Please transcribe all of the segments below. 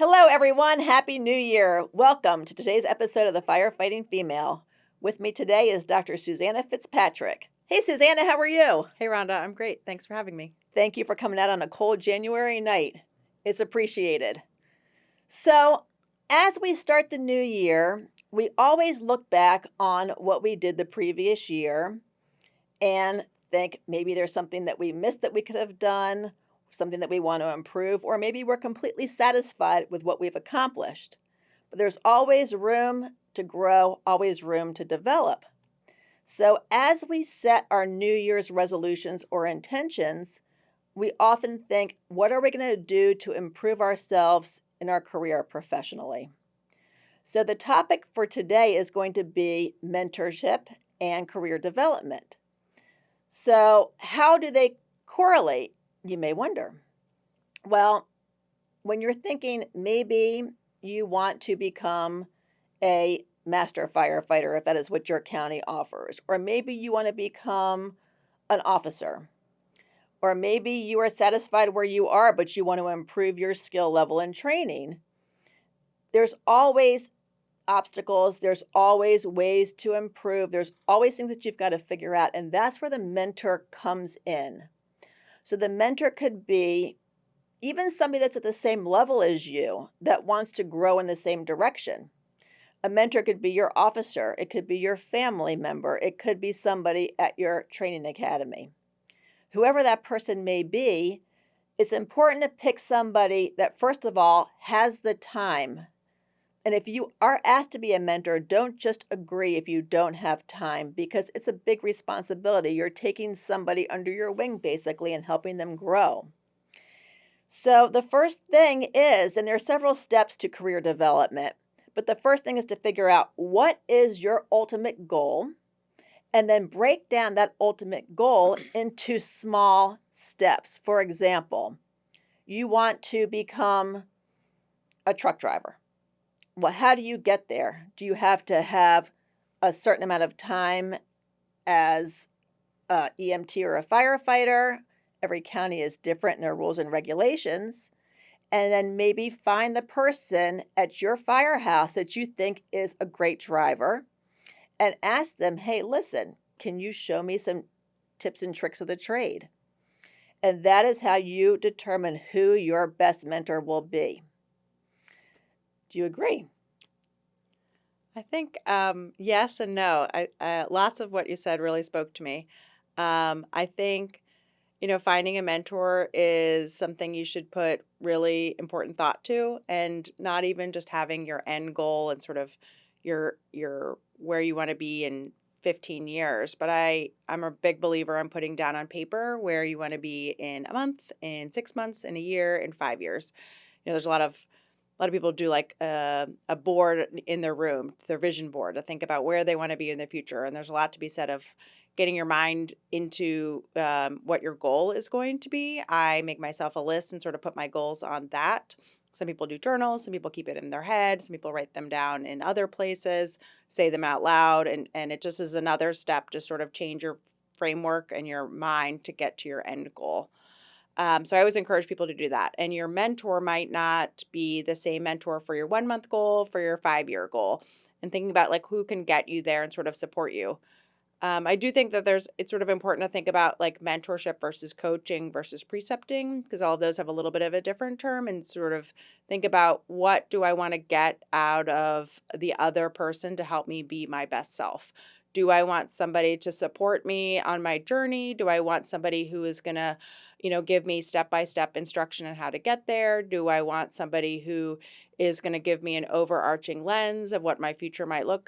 Hello, everyone. Happy New Year. Welcome to today's episode of the Firefighting Female. With me today is Dr. Suzanna Fitzpatrick. Hey, Suzanna, how are you? Hey, Rhonda, I'm great. Thanks for having me. Thank you for coming out on a cold January night. It's appreciated. So, as we start the new year, we always look back on what we did the previous year and think maybe there's something that we missed that we could have done, something that we want to improve, or maybe we're completely satisfied with what we've accomplished. But there's always room to grow, always room to develop. So as we set our New Year's resolutions or intentions, we often think, what are we going to do to improve ourselves in our career professionally? So the topic for today is going to be mentorship and career development. So how do they correlate? You may wonder. Well, when you're thinking maybe you want to become a master firefighter, if that is what your county offers, or maybe you want to become an officer, or maybe you are satisfied where you are, but you want to improve your skill level and training, there's always obstacles, there's always ways to improve, there's always things that you've got to figure out, and that's where the mentor comes in. So the mentor could be even somebody that's at the same level as you that wants to grow in the same direction. A mentor could be your officer, it could be your family member, it could be somebody at your training academy. Whoever that person may be, it's important to pick somebody that, first of all, has the time. And if you are asked to be a mentor, don't just agree if you don't have time, because it's a big responsibility. You're taking somebody under your wing, basically, and helping them grow. So the first thing is, and there are several steps to career development, but the first thing is to figure out what is your ultimate goal, and then break down that ultimate goal into small steps. For example, you want to become a truck driver. Well, how do you get there? Do you have to have a certain amount of time as a EMT or a firefighter? Every county is different in their rules and regulations. And then maybe find the person at your firehouse that you think is a great driver and ask them, hey, listen, can you show me some tips and tricks of the trade? And that is how you determine who your best mentor will be. Do you agree? I think yes and no. Lots of what you said really spoke to me. I think, finding a mentor is something you should put really important thought to, and not even just having your end goal and sort of your where you want to be in 15 years. But I'm a big believer in putting down on paper where you want to be in a month, in 6 months, in a year, in 5 years. There's a lot of people do like a board in their room, their vision board, to think about where they want to be in the future. And there's a lot to be said of getting your mind into what your goal is going to be. I make myself a list and sort of put my goals on that. Some people do journals, some people keep it in their head, some people write them down in other places, say them out loud, and it just is another step to sort of change your framework and your mind to get to your end goal. So I always encourage people to do that. And your mentor might not be the same mentor for your 1 month goal, for your 5-year goal, and thinking about like who can get you there and sort of support you. I do think that it's sort of important to think about like mentorship versus coaching versus precepting, because all of those have a little bit of a different term, and sort of think about what do I want to get out of the other person to help me be my best self. Do I want somebody to support me on my journey? Do I want somebody who is going to, give me step-by-step instruction on how to get there? Do I want somebody who is going to give me an overarching lens of what my future might look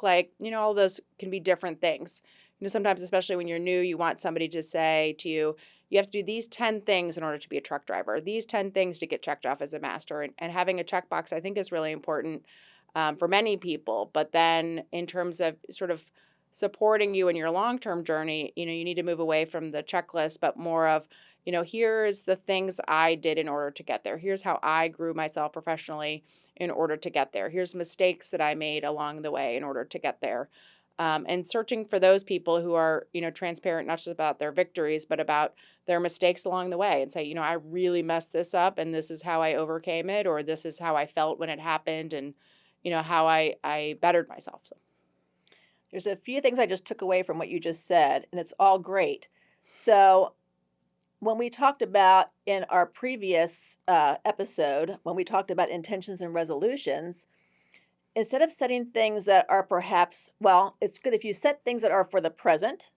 like? All those can be different things. Sometimes, especially when you're new, you want somebody to say to you, you have to do these 10 things in order to be a truck driver, these 10 things to get checked off as a master. And having a checkbox, I think, is really important for many people. But then in terms of sort of supporting you in your long-term journey, you need to move away from the checklist, but more of, here's the things I did in order to get there. Here's how I grew myself professionally in order to get there. Here's mistakes that I made along the way in order to get there. and searching for those people who are, transparent, not just about their victories, but about their mistakes along the way and say, I really messed this up and this is how I overcame it, or this is how I felt when it happened and, how I bettered myself. So. There's a few things I just took away from what you just said, and it's all great. So, when we talked about in our previous episode, when we talked about intentions and resolutions, instead of setting things that are perhaps, well, it's good if you set things that are for the present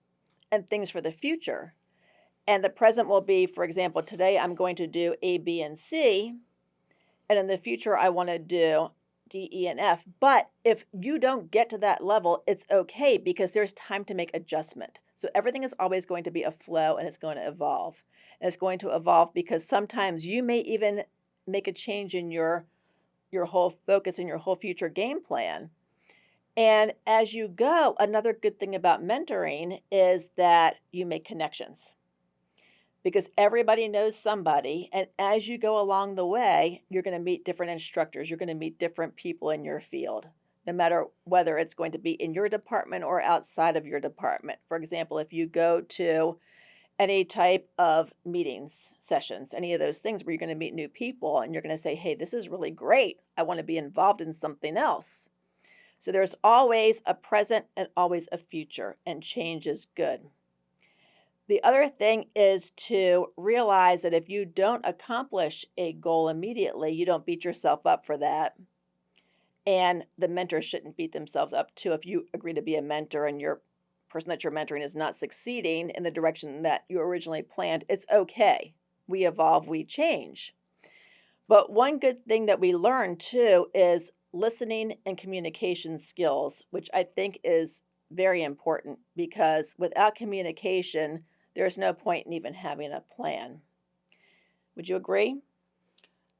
and things for the future. And the present will be, for example, today I'm going to do A, B, and C. And in the future, I want to do D, E, and F. But if you don't get to that level, it's okay because there's time to make adjustment. So everything is always going to be a flow and it's going to evolve. And it's going to evolve because sometimes you may even make a change in your whole focus and your whole future game plan. And as you go, another good thing about mentoring is that you make connections because everybody knows somebody. And as you go along the way, you're going to meet different instructors. You're going to meet different people in your field, no matter whether it's going to be in your department or outside of your department. For example, if you go to any type of meetings, sessions, any of those things where you're going to meet new people and you're going to say, hey, this is really great. I want to be involved in something else. So there's always a present and always a future, and change is good. The other thing is to realize that if you don't accomplish a goal immediately, you don't beat yourself up for that. And the mentor shouldn't beat themselves up too. If you agree to be a mentor and your person that you're mentoring is not succeeding in the direction that you originally planned, it's okay. We evolve, we change. But one good thing that we learn too is listening and communication skills, which I think is very important because without communication, there's no point in even having a plan. Would you agree?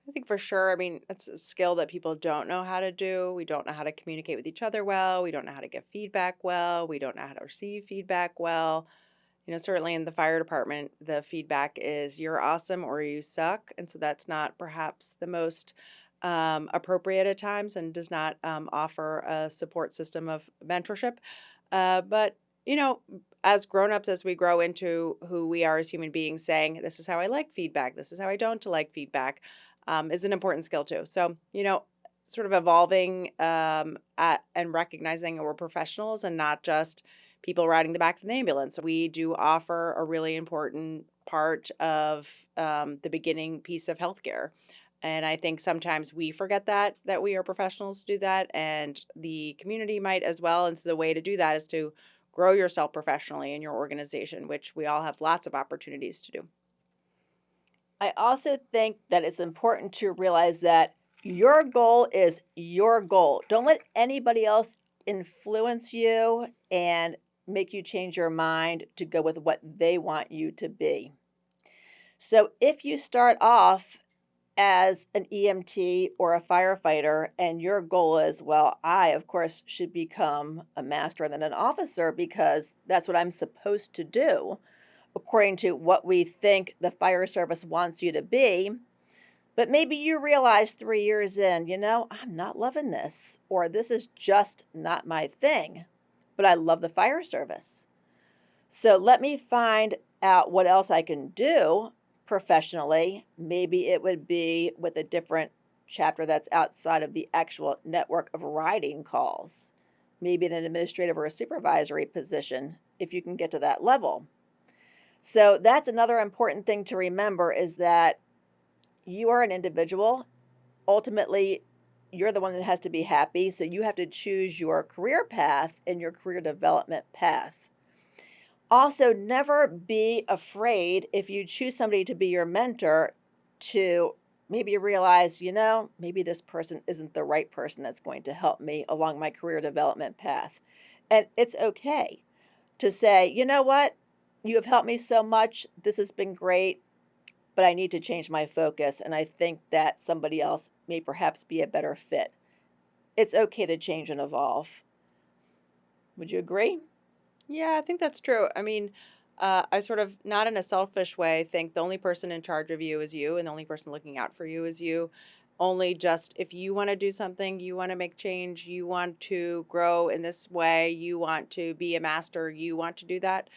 I think for sure. I mean, it's a skill that people don't know how to do. We don't know how to communicate with each other well. We don't know how to give feedback well. We don't know how to receive feedback well. Certainly in the fire department, the feedback is you're awesome or you suck. And so that's not perhaps the most appropriate at times and does not offer a support system of mentorship. But, as grown-ups, as we grow into who we are as human beings, saying, this is how I like feedback, this is how I don't like feedback, is an important skill too. So, sort of evolving and recognizing that we're professionals and not just people riding the back of an ambulance. We do offer a really important part of the beginning piece of healthcare. And I think sometimes we forget that we are professionals to do that, and the community might as well. And so the way to do that is to grow yourself professionally in your organization, which we all have lots of opportunities to do. I also think that it's important to realize that your goal is your goal. Don't let anybody else influence you and make you change your mind to go with what they want you to be. So if you start off as an EMT or a firefighter and your goal is, well, I, of course, should become a master and then an officer because that's what I'm supposed to do, according to what we think the fire service wants you to be. But maybe you realize 3 years in, I'm not loving this, or this is just not my thing, but I love the fire service. So let me find out what else I can do professionally. Maybe it would be with a different chapter that's outside of the actual network of writing calls, maybe in an administrative or a supervisory position if you can get to that level. So that's another important thing to remember is that you are an individual. Ultimately, you're the one that has to be happy. So you have to choose your career path and your career development path. Also, never be afraid if you choose somebody to be your mentor to maybe realize, maybe this person isn't the right person that's going to help me along my career development path. And it's okay to say, you know what? You have helped me so much. This has been great, but I need to change my focus. And I think that somebody else may perhaps be a better fit. It's okay to change and evolve. Would you agree? Yeah, I think that's true. I mean, I sort of, not in a selfish way, think the only person in charge of you is you, and the only person looking out for you is you. only just if you want to do something, you want to make change, you want to grow in this way, you want to be a master, you want to do that.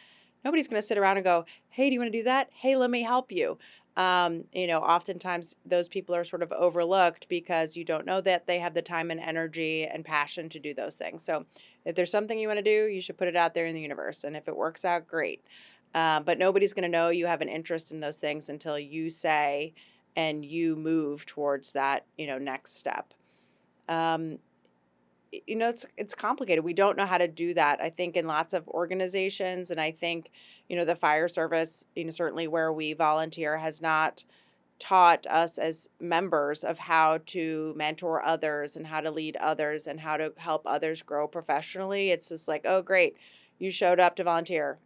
Nobody's going to sit around and go, hey, do you want to do that? Hey, let me help you. Oftentimes those people are sort of overlooked because you don't know that they have the time and energy and passion to do those things. So if there's something you want to do, you should put it out there in the universe. And if it works out, great. But nobody's going to know you have an interest in those things until you say and you move towards that, next step. It's complicated. We don't know how to do that. I think in lots of organizations, and I think, the fire service, certainly where we volunteer, has not taught us as members of how to mentor others and how to lead others and how to help others grow professionally. It's just like, oh, great, you showed up to volunteer.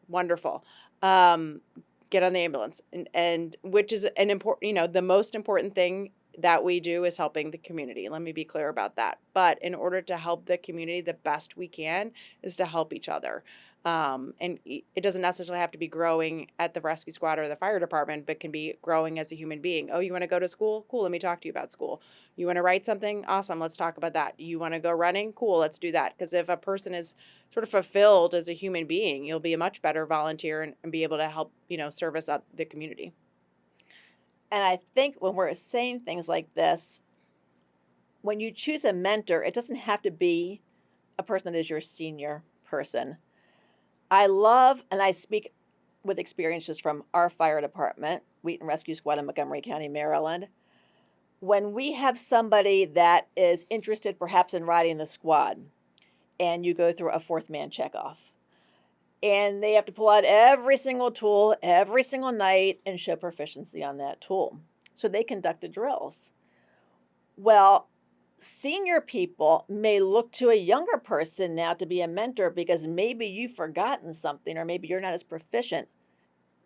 Wonderful. Get on the ambulance. And which is an important, the most important thing that we do is helping the community. Let me be clear about that. But in order to help the community the best we can is to help each other. And it doesn't necessarily have to be growing at the rescue squad or the fire department, but can be growing as a human being. Oh, you want to go to school? Cool, let me talk to you about school. You want to write something? Awesome, let's talk about that. You want to go running? Cool, let's do that. Because if a person is sort of fulfilled as a human being, you'll be a much better volunteer and be able to help, service up the community. And I think when we're saying things like this, when you choose a mentor, it doesn't have to be a person that is your senior person. I love, and I speak with experience just from our fire department, Wheaton Rescue Squad in Montgomery County, Maryland. When we have somebody that is interested perhaps in riding the squad, and you go through a fourth man checkoff, and they have to pull out every single tool every single night and show proficiency on that tool. So they conduct the drills. Well, senior people may look to a younger person now to be a mentor because maybe you've forgotten something, or maybe you're not as proficient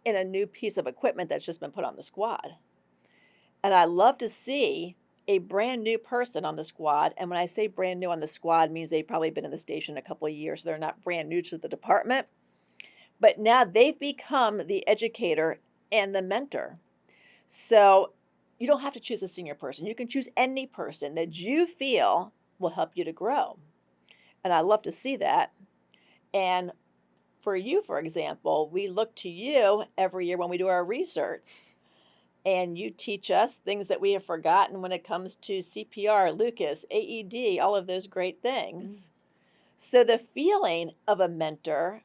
in a new piece of equipment that's just been put on the squad. And I love to see a brand new person on the squad. And when I say brand new on the squad, means they've probably been in the station a couple of years. So they're not brand new to the department. But now they've become the educator and the mentor. So you don't have to choose a senior person. You can choose any person that you feel will help you to grow. And I love to see that. And for you, for example, we look to you every year when we do our research. And you teach us things that we have forgotten when it comes to CPR, Lucas, AED, all of those great things. Mm-hmm. So the feeling of a mentor,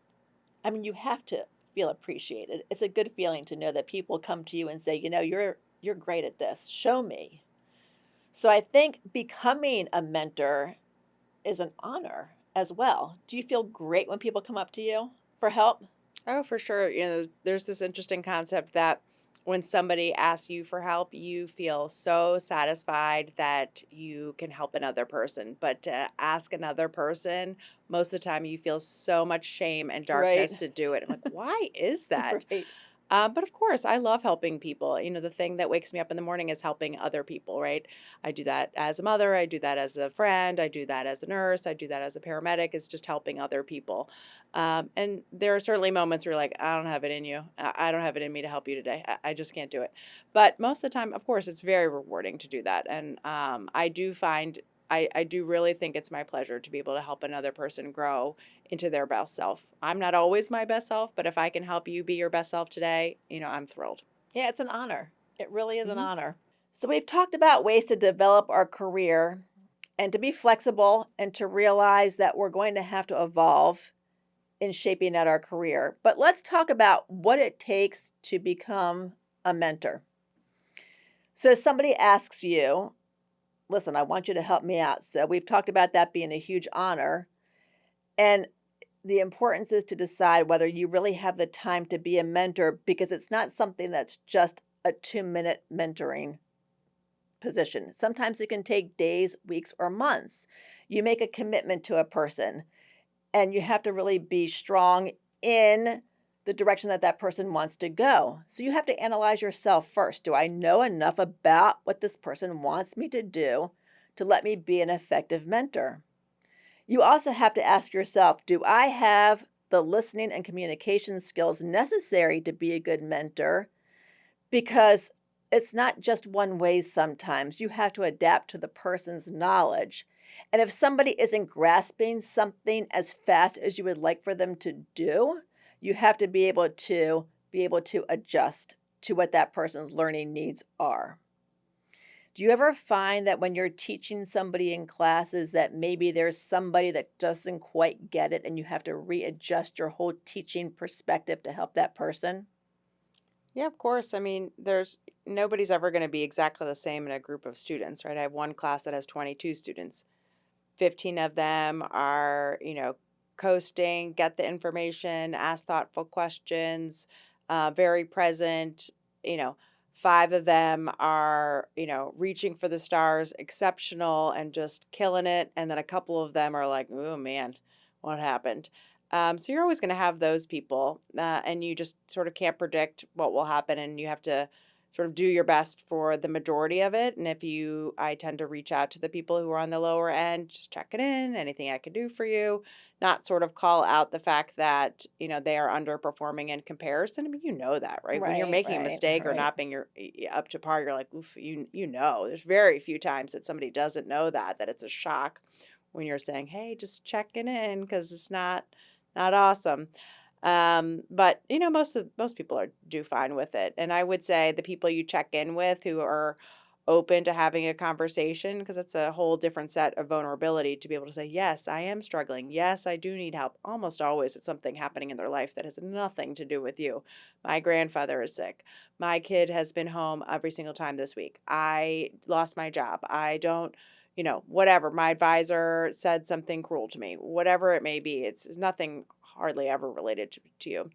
you have to feel appreciated. It's a good feeling to know that people come to you and say, you're great at this. Show me. So I think becoming a mentor is an honor as well. Do you feel great when people come up to you for help? Oh, for sure. There's this interesting concept that when somebody asks you for help, you feel so satisfied that you can help another person. But to ask another person, most of the time you feel so much shame and darkness Right. to do it. I'm like, why is that? Right. But of course, I love helping people. The thing that wakes me up in the morning is helping other people, right? I do that as a mother. I do that as a friend. I do that as a nurse. I do that as a paramedic. It's just helping other people. And there are certainly moments where you're like, I don't have it in you. I don't have it in me to help you today. I just can't do it. But most of the time, of course, it's very rewarding to do that. And I do find I do really think it's my pleasure to be able to help another person grow into their best self. I'm not always my best self, but if I can help you be your best self today, I'm thrilled. Yeah, it's an honor. It really is an Mm-hmm. honor. So we've talked about ways to develop our career and to be flexible and to realize that we're going to have to evolve in shaping out our career. But let's talk about what it takes to become a mentor. So somebody asks you, listen, I want you to help me out. So we've talked about that being a huge honor. And the importance is to decide whether you really have the time to be a mentor, because it's not something that's just a 2-minute mentoring position. Sometimes it can take days, weeks, or months. You make a commitment to a person, and you have to really be strong in the direction that that person wants to go. So you have to analyze yourself first. Do I know enough about what this person wants me to do to let me be an effective mentor? You also have to ask yourself, do I have the listening and communication skills necessary to be a good mentor? Because it's not just one way sometimes. You have to adapt to the person's knowledge. And if somebody isn't grasping something as fast as you would like for them to do, you have to be able to adjust to what that person's learning needs are. Do you ever find that when you're teaching somebody in classes that maybe there's somebody that doesn't quite get it and you have to readjust your whole teaching perspective to help that person? Yeah, of course. I mean, there's nobody's ever going to be exactly the same in a group of students, right? I have one class that has 22 students. 15 of them are, coasting, get the information, ask thoughtful questions, very present. You know, 5 of them are, reaching for the stars, exceptional, and just killing it. And then a couple of them are like, oh man, what happened? So you're always going to have those people, and you just sort of can't predict what will happen, and you have to sort of do your best for the majority of it. And I tend to reach out to the people who are on the lower end, just check it in, anything I can do for you, not sort of call out the fact that, they are underperforming in comparison. I mean, that, right? When you're Right, making a right, mistake or right. not being up to par, you're like, oof, there's very few times that somebody doesn't know that it's a shock when you're saying, hey, just checking in because it's not awesome. But most people do fine with it. And I would say the people you check in with who are open to having a conversation, because it's a whole different set of vulnerability to be able to say, yes, I am struggling. Yes, I do need help. Almost always it's something happening in their life that has nothing to do with you. My grandfather is sick. My kid has been home every single time this week. I lost my job. I don't, whatever. My advisor said something cruel to me, whatever it may be. It's nothing hardly ever related to you.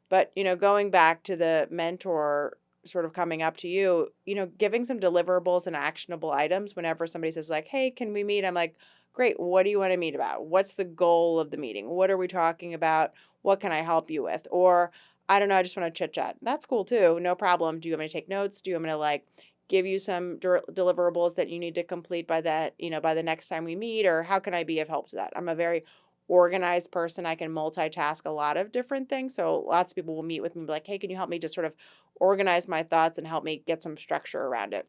But, going back to the mentor sort of coming up to you, giving some deliverables and actionable items whenever somebody says like, hey, can we meet? I'm like, great. What do you want to meet about? What's the goal of the meeting? What are we talking about? What can I help you with? Or I don't know, I just want to chit chat. That's cool too. No problem. Do you want me to take notes? Do you want me to like give you some deliverables that you need to complete by by the next time we meet? Or how can I be of help to that? I'm a very organized person. I can multitask a lot of different things. So lots of people will meet with me and be like, hey, can you help me just sort of organize my thoughts and help me get some structure around it?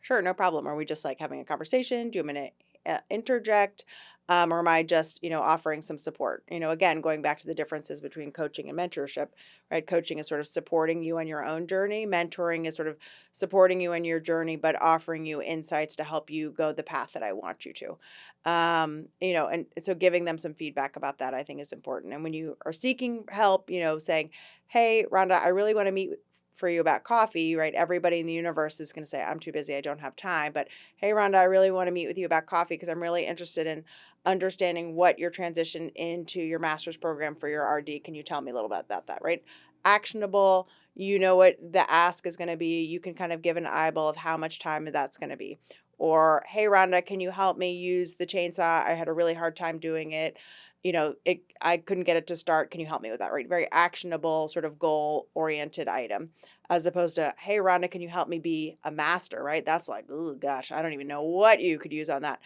Sure, no problem. Are we just like having a conversation? Do you want me to interject? Or am I just, offering some support? Again, going back to the differences between coaching and mentorship, right? Coaching is sort of supporting you on your own journey. Mentoring is sort of supporting you in your journey, but offering you insights to help you go the path that I want you to. And so giving them some feedback about that, I think is important. And when you are seeking help, saying, hey, Rhonda, I really want to meet for you about coffee, right? Everybody in the universe is going to say, I'm too busy, I don't have time. But hey, Rhonda, I really want to meet with you about coffee because I'm really interested in understanding what your transition into your master's program for your RD. Can you tell me a little bit about that, right? Actionable, you know what the ask is going to be. You can kind of give an eyeball of how much time that's going to be. Or, hey, Rhonda, can you help me use the chainsaw? I had a really hard time doing it. I couldn't get it to start. Can you help me with that, right? Very actionable, sort of goal-oriented item, as opposed to, hey, Rhonda, can you help me be a master, right? That's like, oh gosh, I don't even know what you could use on that.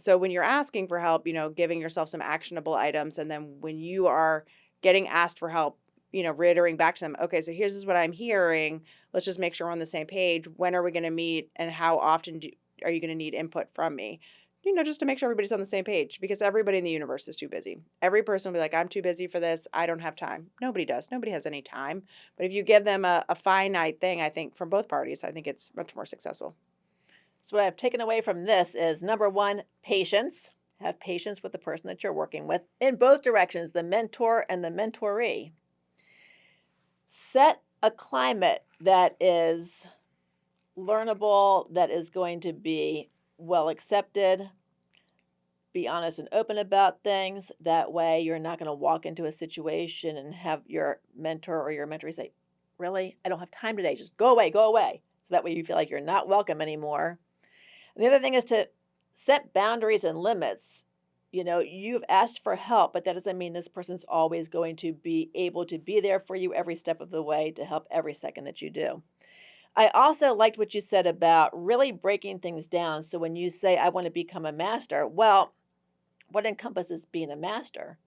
So when you're asking for help, giving yourself some actionable items, and then when you are getting asked for help, reiterating back to them, okay, so here's what I'm hearing. Let's just make sure we're on the same page. When are we going to meet, and how often are you going to need input from me? Just to make sure everybody's on the same page, because everybody in the universe is too busy. Every person will be like, I'm too busy for this. I don't have time. Nobody does. Nobody has any time. But if you give them a finite thing, I think from both parties, I think it's much more successful. So, what I've taken away from this is number one, patience. Have patience with the person that you're working with in both directions, the mentor and the mentoree. Set a climate that is learnable, that is going to be well accepted. Be honest and open about things. That way, you're not going to walk into a situation and have your mentor or your mentoree say, really? I don't have time today. Just go away, go away. So that way you feel like you're not welcome anymore. And the other thing is to set boundaries and limits. You've asked for help, but that doesn't mean this person's always going to be able to be there for you every step of the way to help every second that you do. I also liked what you said about really breaking things down. So when you say, I want to become a master, well, what encompasses being a master?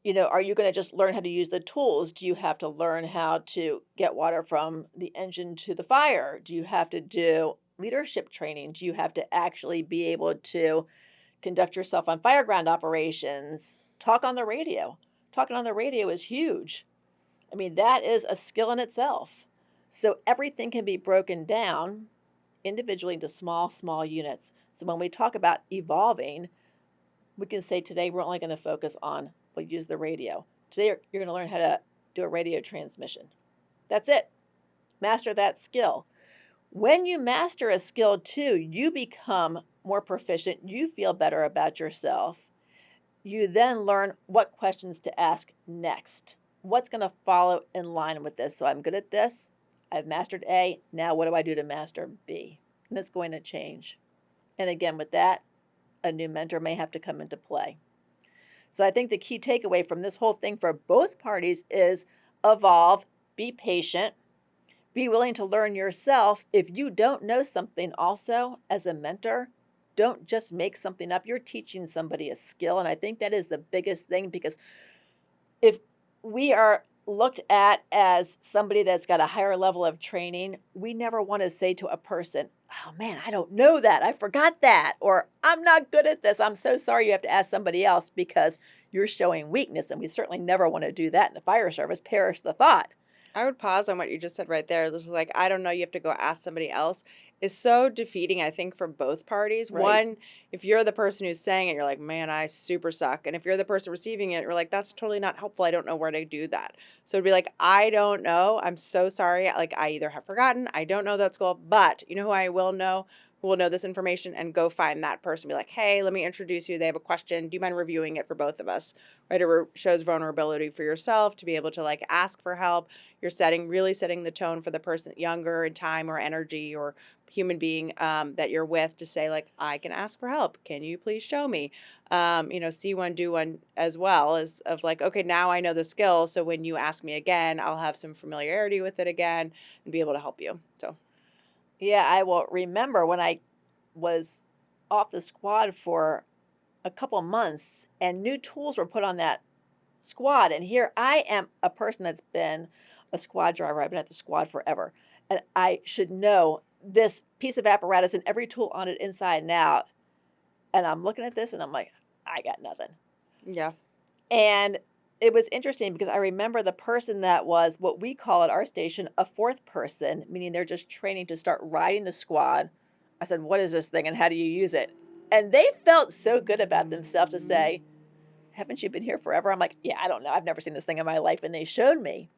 Are you going to just learn how to use the tools? Do you have to learn how to get water from the engine to the fire? Do you have to do leadership training? Do you have to actually be able to conduct yourself on fireground operations? Talk on the radio. Talking on the radio is huge. I mean, that is a skill in itself. So everything can be broken down individually into small, small units. So when we talk about evolving, we can say today we're only going to focus on, we'll use the radio. Today you're going to learn how to do a radio transmission. That's it. Master that skill. When you master a skill too, you become more proficient. You feel better about yourself. You then learn what questions to ask next. What's going to follow in line with this? So I'm good at this. I've mastered A. Now what do I do to master B? And it's going to change. And again, with that, a new mentor may have to come into play. So I think the key takeaway from this whole thing for both parties is evolve, be patient, be willing to learn yourself. If you don't know something also as a mentor, don't just make something up. You're teaching somebody a skill. And I think that is the biggest thing, because if we are looked at as somebody that's got a higher level of training, we never want to say to a person, oh man, I don't know that. I forgot that. Or I'm not good at this. I'm so sorry. You have to ask somebody else because you're showing weakness. And we certainly never want to do that in the fire service. Perish the thought. I would pause on what you just said right there. This is like, I don't know, you have to go ask somebody else, is so defeating, I think, for both parties. Right. One, if you're the person who's saying it, you're like, man, I super suck. And if you're the person receiving it, you're like, that's totally not helpful. I don't know where to do that. So it'd be like, I don't know. I'm so sorry. Like, I either have forgotten, I don't know that school, but you know who I will know? Who will know this information, and go find that person. Be like, hey, let me introduce you. They have a question. Do you mind reviewing it for both of us? Right? It shows vulnerability for yourself to be able to like ask for help. You're really setting the tone for the person younger in time or energy or human being that you're with, to say like, I can ask for help. Can you please show me? See one, do one, as well as of like, okay, now I know the skill. So when you ask me again, I'll have some familiarity with it again and be able to help you. So. Yeah, I will remember when I was off the squad for a couple months and new tools were put on that squad. And here I am, a person that's been a squad driver. I've been at the squad forever. And I should know this piece of apparatus and every tool on it inside and out. And I'm looking at this and I'm like, I got nothing. Yeah. And it was interesting because I remember the person that was what we call at our station a fourth person, meaning they're just training to start riding the squad. I said, what is this thing and how do you use it? And they felt so good about themselves to say, haven't you been here forever? I'm like, yeah, I don't know. I've never seen this thing in my life. And they showed me.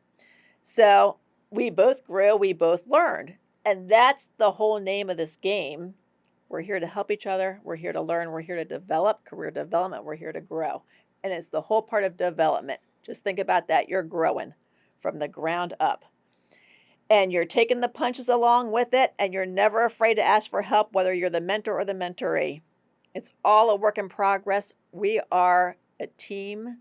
So we both grew, we both learned. And that's the whole name of this game. We're here to help each other. We're here to learn. We're here to develop career development. We're here to grow. And it's the whole part of development. Just think about that. You're growing from the ground up. And you're taking the punches along with it. And you're never afraid to ask for help, whether you're the mentor or the mentoree. It's all a work in progress. We are a team.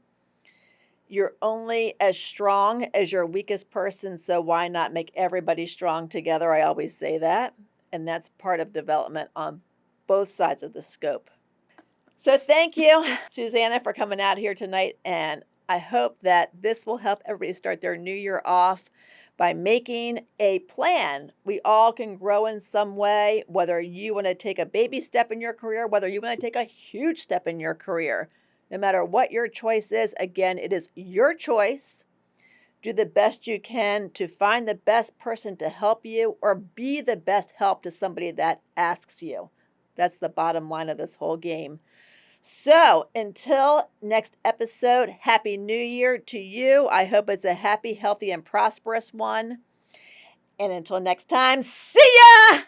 You're only as strong as your weakest person. So why not make everybody strong together? I always say that. And that's part of development on both sides of the scope. So thank you, Suzanna, for coming out here tonight. And I hope that this will help everybody start their new year off by making a plan. We all can grow in some way, whether you want to take a baby step in your career, whether you want to take a huge step in your career. No matter what your choice is, again, it is your choice. Do the best you can to find the best person to help you, or be the best help to somebody that asks you. That's the bottom line of this whole game. So until next episode, Happy New Year to you. I hope it's a happy, healthy, and prosperous one. And until next time, see ya!